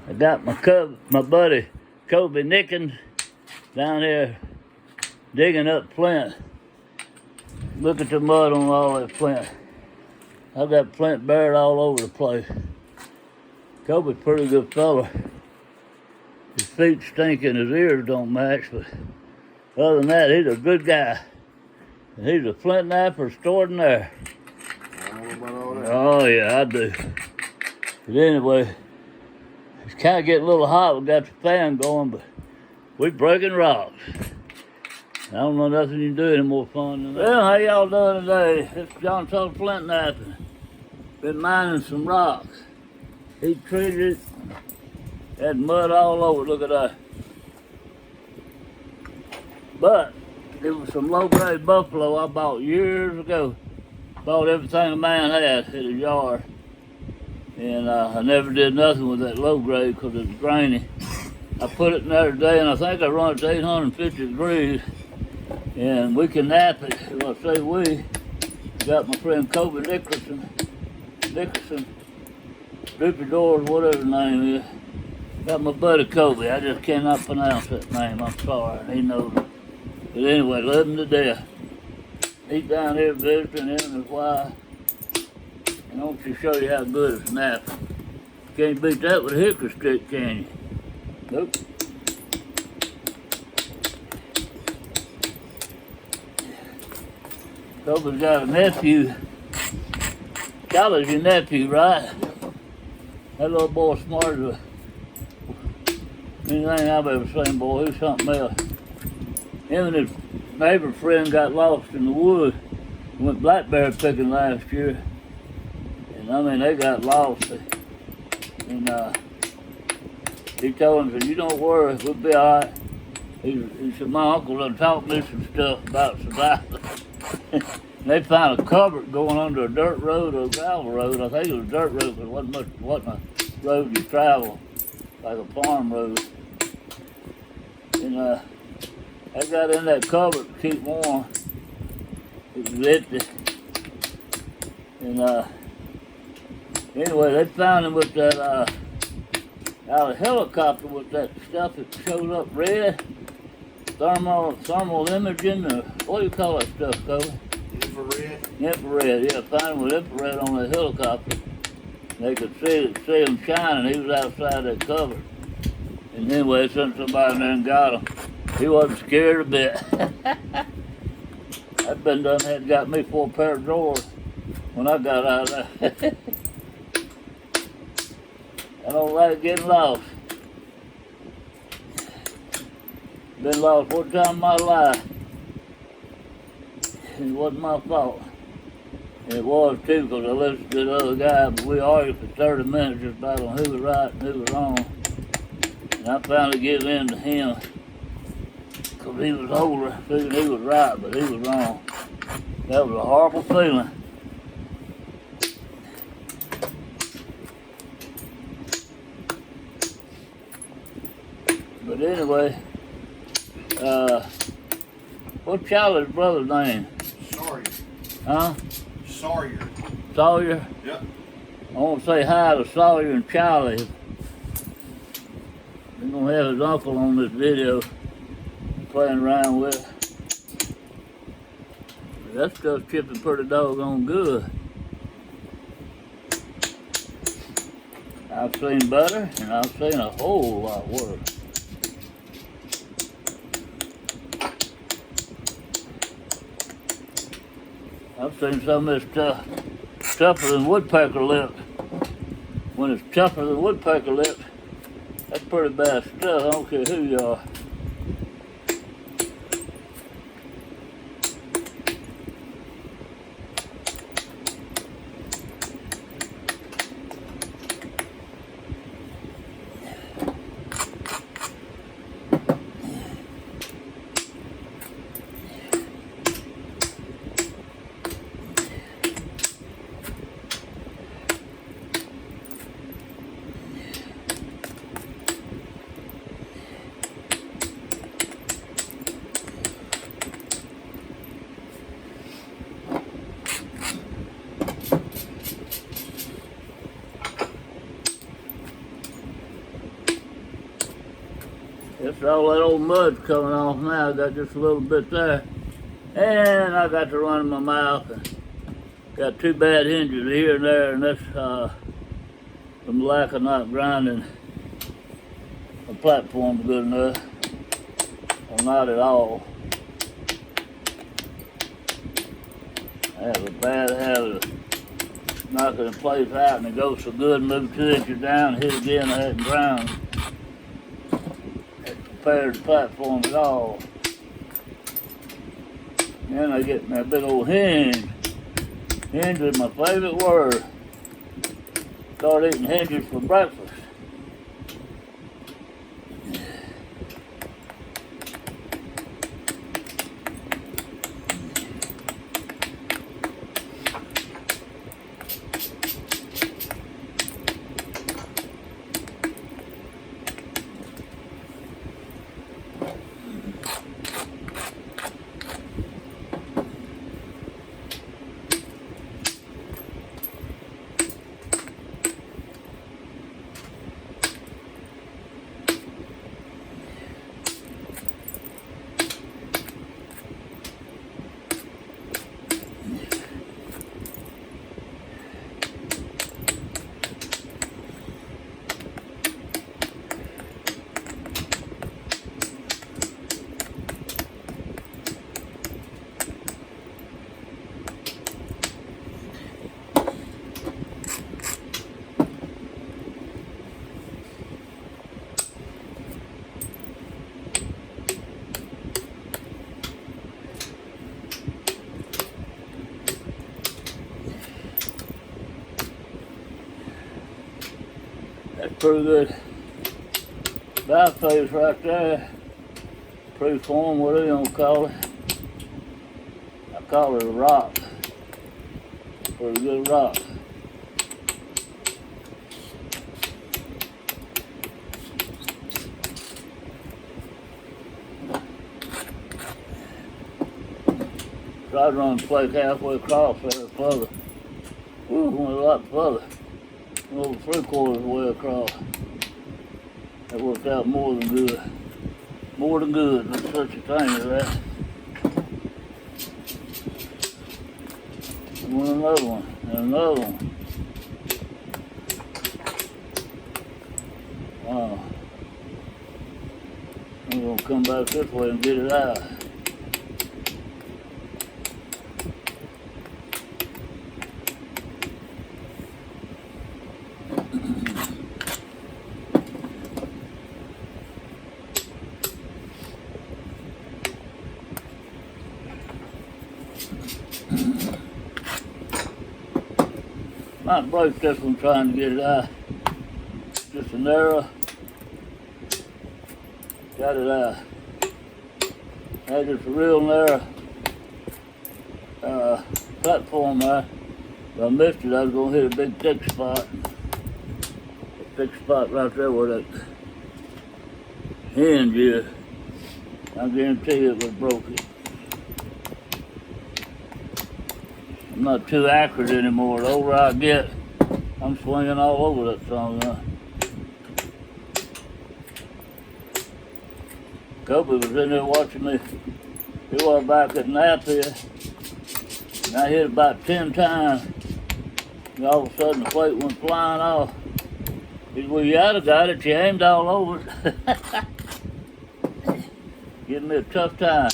I got my buddy Coby Knapping down here digging up Flint. Look at the mud on all that Flint. I got Flint buried all over the place. Coby's a pretty good fella. His feet stink and his ears don't match, but other than that, he's a good guy. And he's a Flint knapper extraordinaire. I don't know about all that. Oh yeah, I do. But anyway, it's kind of getting a little hot. We got the fan going, but we're breaking rocks. I don't know nothing you can do any more fun than that. Well, how y'all doing today? It's John Todd Flint Knapping. Been mining some rocks. He treated it. Had mud all over it. Look at that. But it was some low-grade buffalo I bought years ago. Bought everything a man had at his yard. And I never did nothing with that low-grade because it was grainy. I put it in there today, and I think I run it to 850 degrees. And we can nap it. When I say we, got my friend Coby Dickerson, Drippy Doors, whatever his name is. Got my buddy Coby. I just cannot pronounce that name. I'm sorry. He knows it. But anyway, love him to death. He's down here visiting him and his wife. And I want to show you how good it's napping. Can't beat that with a hickory stick, can you? Nope. Coby's got a nephew. Charlie's your nephew, right? That little boy's smart as anything I've ever seen, boy. He's something else. Him and his neighbor friend got lost in the woods. Went blackberry picking last year. And I mean, they got lost. And he told him, said, you don't worry, we'll be all right. He said, my uncle done taught me some stuff about surviving. They found a cupboard going under a dirt road or a gravel road. I think it was a dirt road, but it wasn't a road you travel, like a farm road. And I got in that cupboard to keep warm. It was empty. And anyway, they found him with that out of a helicopter with that stuff that shows up red. Thermal imaging, or what do you call that stuff, Coby? Infrared? Infrared, yeah, found him with infrared on the helicopter. They could see him shining. He was outside that cover. And anyway, sent somebody in there and got him. He wasn't scared a bit. That been done had got me 4 pair of drawers when I got out of there. I don't like getting lost. Been lost 4 times in my life. It wasn't my fault. It was too, because I listened to the other guy, but we argued for 30 minutes just about on who was right and who was wrong. And I finally gave in to him, because he was older, thinking he was right, but he was wrong. That was a horrible feeling. But anyway, what's Charlie's brother's name? Sawyer. Huh? Sawyer. Sawyer? Yep. I want to say hi to Sawyer and Charlie. We're going to have his uncle on this video playing around with. That stuff's chipping pretty doggone good. I've seen better, and I've seen a whole lot worse. I've seen some of this stuff tougher than woodpecker lips. When it's tougher than woodpecker lips, that's pretty bad stuff. I don't care who you are. It's all that old mud's coming off now. I got just a little bit there. And I got to run in my mouth. And got two bad hinges here and there, and that's from lack of not grinding the platform good enough. Well, not at all. I have a bad habit of knocking the place out, and it goes so good, move 2 inches down, hit again, I hadn't ground. It prepared the platform at all. Then I get that big old hinge. Hinge is my favorite word. Start eating hinges for breakfast. That's pretty good bypass right there. Preform, what are you gonna call it? I call it a rock. Pretty good rock. Tried to run the plate halfway across there further. Ooh, went a lot further. Over 3/4 of the way across. That worked out more than good. More than good, there's such a thing as that. And another one, and another one. Wow. I'm gonna come back this way and get it out. Might break this one trying to get it out. Just a narrow. Got it out. That's just a real narrow platform there. If I missed it, I was going to hit a big thick spot. A thick spot right there where that hinge is. I guarantee you it would have broke it. I'm not too accurate anymore. The older I get, I'm swinging all over that song. Coby was in there watching me. He was back at Knapping, and I hit about 10 times. And all of a sudden the plate went flying off. He said, well, you ought have got it. You aimed all over it. Giving me a tough time.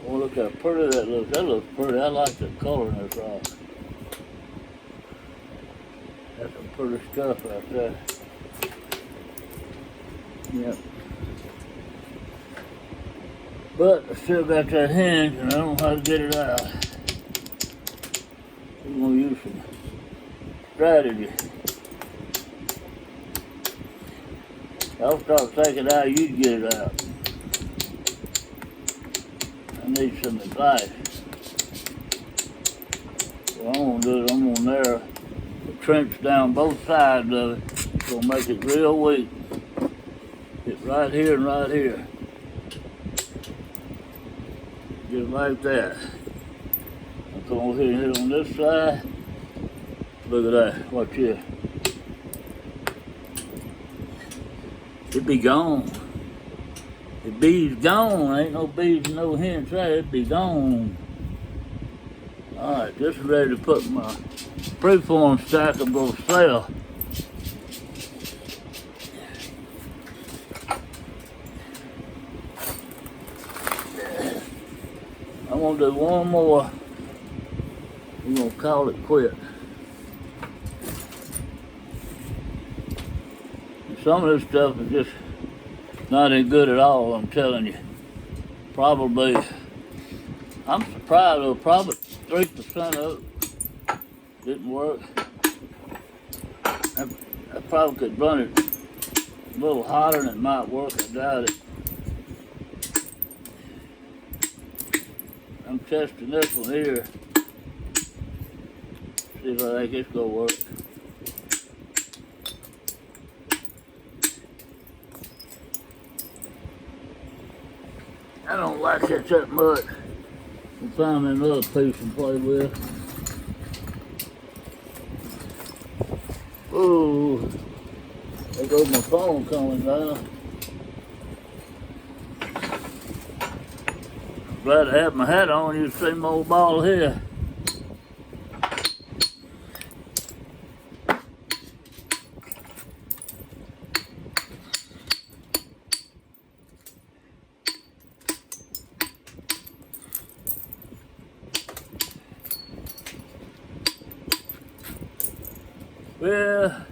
Oh, look how pretty that looks. That looks pretty. I like the color in this rock. That's some pretty stuff right there. Yep. But I still got that hinge and I don't know how to get it out. I'm going to use some strategy. I'll start taking it out, you get it out. I need some advice. What I'm going to do is I'm going to narrow the trench down both sides of it. It's going to make it real weak. It's right here and right here. Just like that. I'll come over here and hit on this side. Look at that. Watch here. it'd be gone. The bee's gone. Ain't no bees in no hen tray. It'd be gone. All right, just ready to put my preform stack of those sell. I'm gonna do one more. We're gonna call it quit. And some of this stuff is just not any good at all, I'm telling you. Probably, I'm surprised though, probably 3% of it didn't work. I probably could run it a little hotter and it might work, I doubt it. I'm testing this one here. See if I think it's gonna work. I don't like it that much. I'll find me another piece to play with. Ooh, there goes my phone coming down. Glad I had my hat on, you see my old ball here. Well,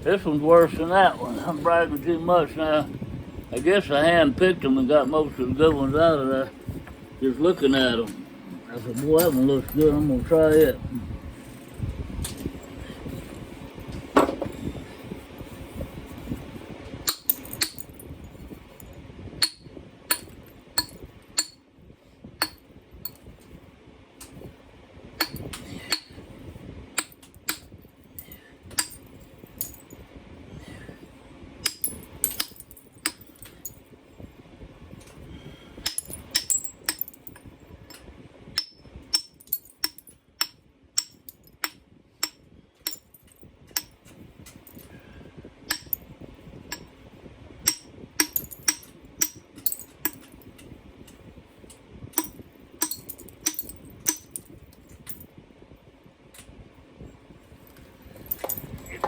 this one's worse than that one. I'm bragging too much now. I guess I hand-picked them and got most of the good ones out of there. Just looking at them. I said, boy, that one looks good. I'm going to try it.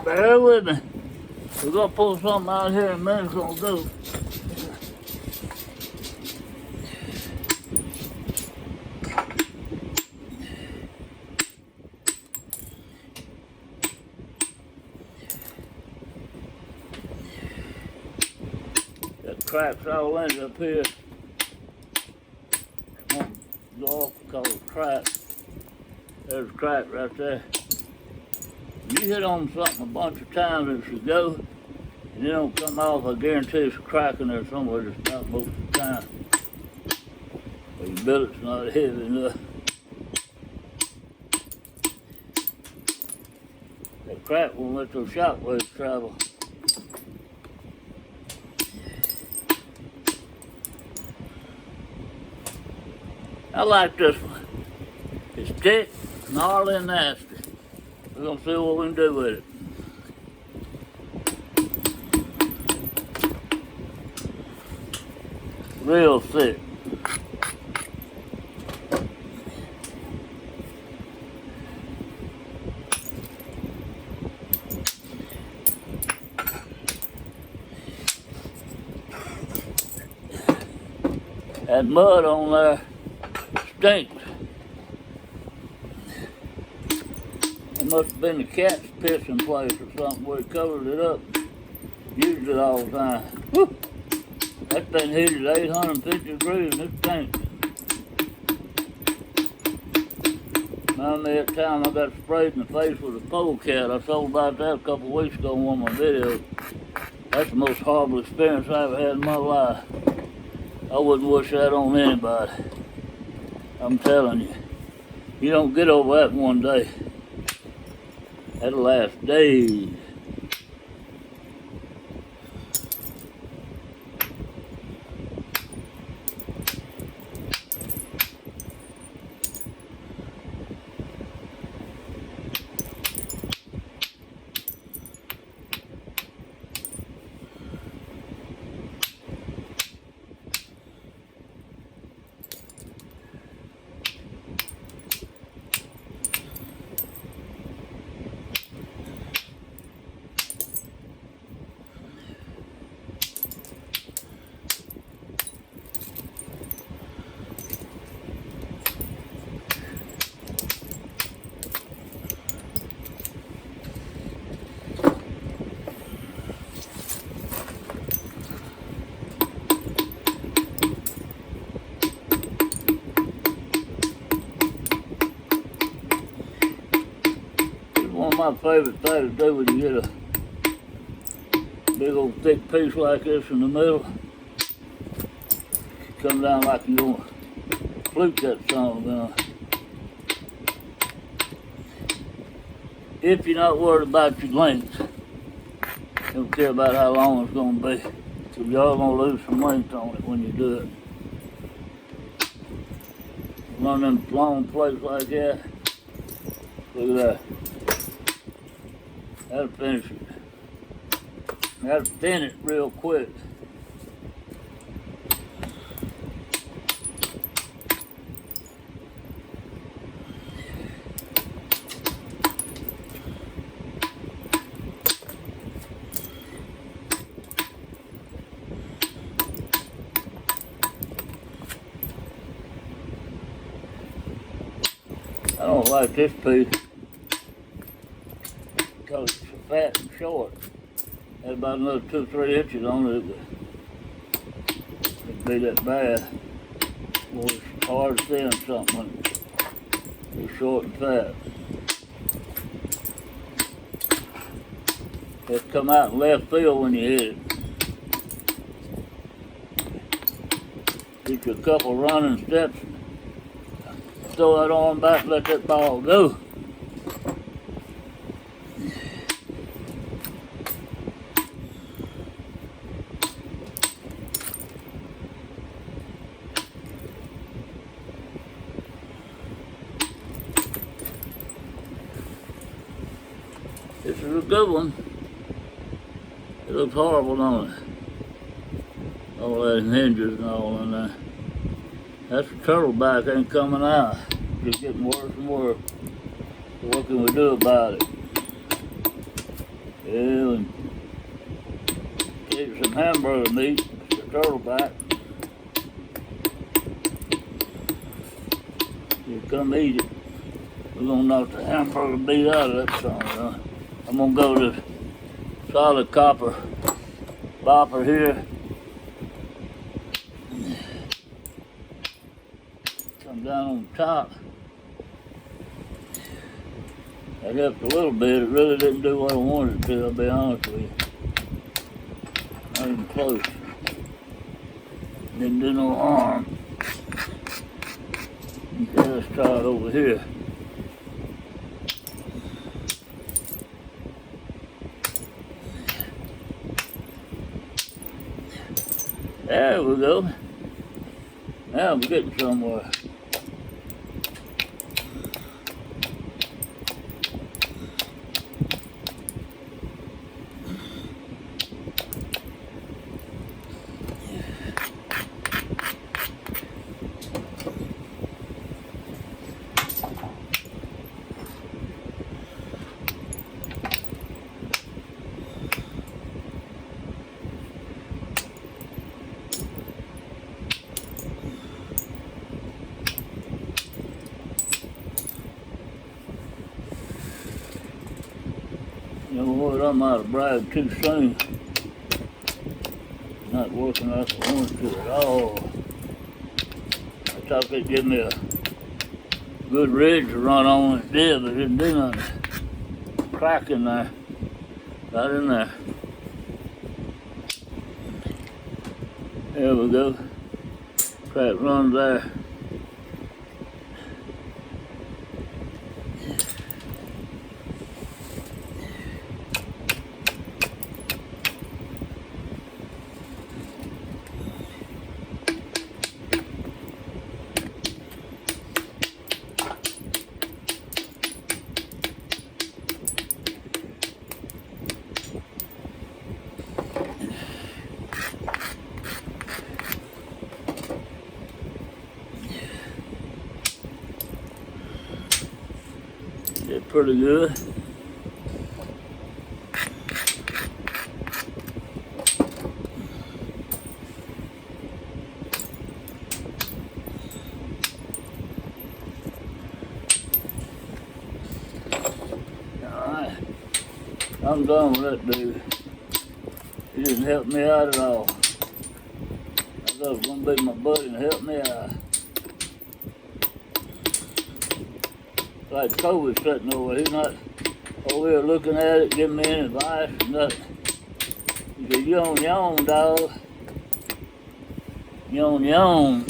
Bear with me. We're gonna pull something out here in a minute. It's gonna go. Got cracks all in it up here. It won't go off because of cracks. There's a crack right there. You hit on something a bunch of times and it should go, and it don't come off, I guarantee it's a crack in there somewhere, just not most of the time. But your billet's not heavy enough. That crack won't let those shock waves travel. I like this one. It's thick, gnarly, and nasty. We're gonna see what we can do with it. Real thick. That mud on there stinks. It must have been the cat's pissing place or something where it covered it up. Used it all the time. Woo! That thing heated 850 degrees and it stinks. Remember me that time I got sprayed in the face with a polecat. I told about that a couple of weeks ago in one of my videos. That's the most horrible experience I ever had in my life. I wouldn't wish that on anybody. I'm telling you. You don't get over that in one day. That'll last days. my favorite thing to do when you get a big old thick piece like this in the middle. Come down like you want to flute that song down. If you're not worried about your length, don't care about how long it's going to be. So y'all going to lose some length on it when you do it. Run them long plates like that. Look at that. That'll finish it. That'll thin it real quick. I don't like this piece because it's fat and short. Had about another 2 or 3 inches on it, it'd be that bad. Well, it's hard to thin something when it's short and fat. It's come out in left field when you hit it. Get you a couple running steps. Throw that arm back and let that ball go. This is a good one. It looks horrible, don't it? All that hinges and all in there. That's the turtle back ain't coming out. Just getting worse and worse. So what can we do about it? Yeah, and get some hamburger meat, the turtle back. You come eat it. We're gonna knock the hamburger meat out of that song, huh? I'm gonna go to solid copper bopper here. Come down on top. That helped a little bit. It really didn't do what I wanted it to, I'll be honest with you. Not even close. Didn't do no harm. Okay, let's try it over here. There we go. Now we're getting somewhere. You know what, I might have bragged too soon. Not working like I wanted to at all. I thought they'd give me a good ridge to run on. It did, but it didn't do nothing. Crack in there. Right in there. There we go. Crack runs there. Did pretty good. Alright, I'm done with that dude. He didn't help me out at all. I thought it was going to be my buddy and help me out. Like Coby sitting over, he's not over here looking at it, giving me any advice or nothing. He said, you on your own, dog. You on your own.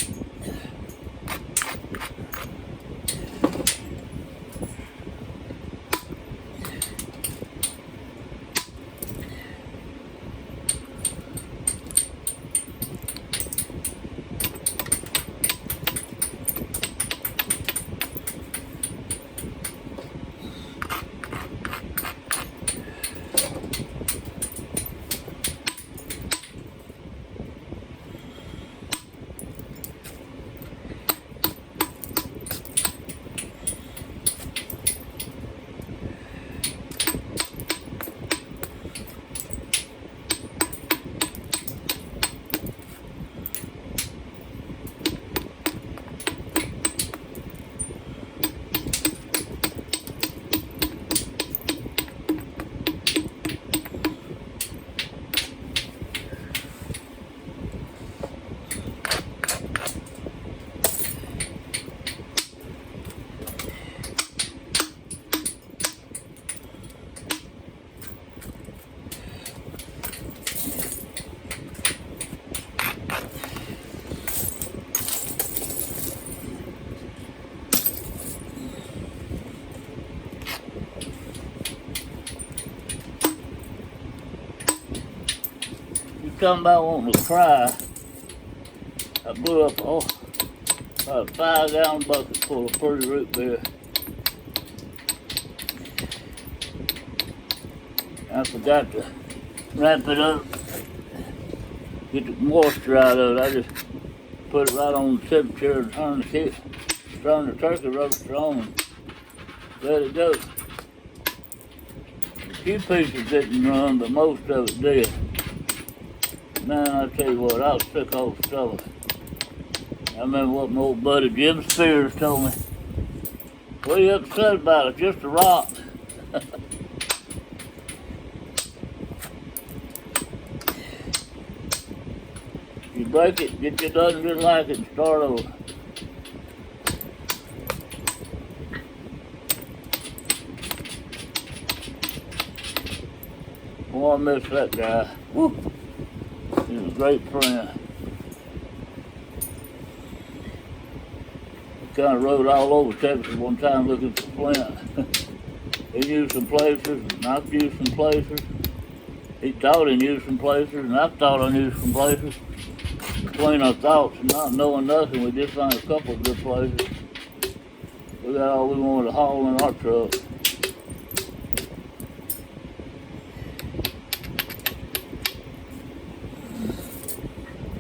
Talking about wanting to cry. I blew up about a 5-gallon bucket full of pretty root beer. I forgot to wrap it up, get the moisture out of it. I just put it right on the temperature and turn the turkey roaster on and let it go. A few pieces didn't run, but most of it did. Man, I tell you what, I was sick old stomach. I remember what my old buddy Jim Spears told me. What are you upset about? It's just a rock. You break it, get you done just like it and start over. Boy, I miss that guy. Woo. He was a great friend. He kind of rode all over Texas one time looking for Flint. He knew some places, and I knew some places. He thought he knew some places, and I thought I knew some places. Between our thoughts and not knowing nothing, we just found a couple of good places. We got all we wanted to haul in our truck.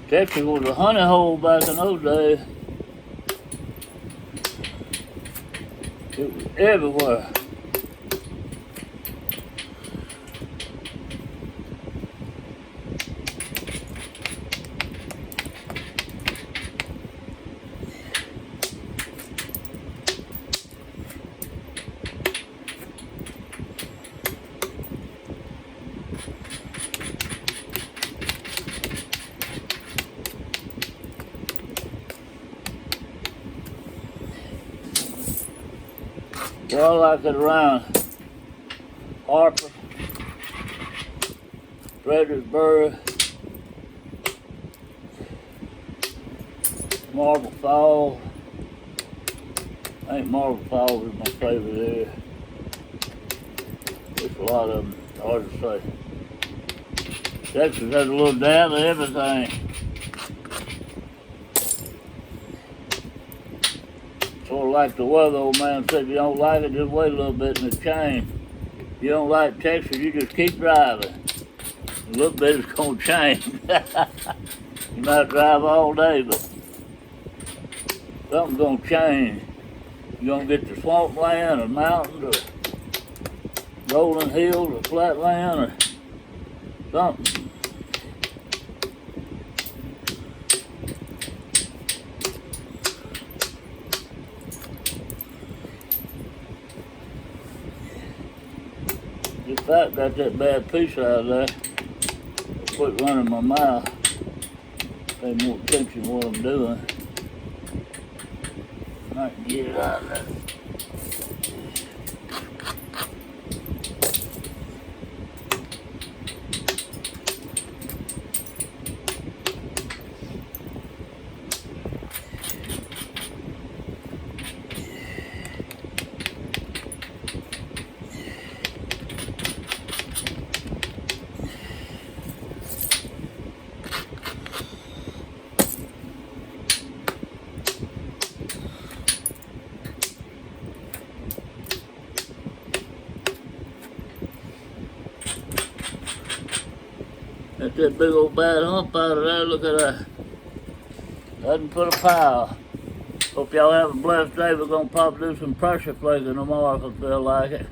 Texas was a honey hole back in those days. It was everywhere. Well, like it around Harper, Fredericksburg, Marble Falls. I think Marble Falls is my favorite area. There's a lot of them, it's hard to say. Texas has a little dab of everything. Sort of like the weather, old man said, if you don't like it, just wait a little bit and it'll change. If you don't like Texas, you just keep driving. A little bit is gonna change. You might drive all day, but something's gonna change. You're gonna get the swampland or mountains or rolling hills or flatland or something. If I got that bad piece out of there, quit running my mouth. Pay more attention to what I'm doing. I can get it out of there. That's that big old bad hump out of there. Look at that. Doesn't put a pile. Hope y'all have a blessed day. We're gonna probably do some pressure flaking tomorrow if I feel like it.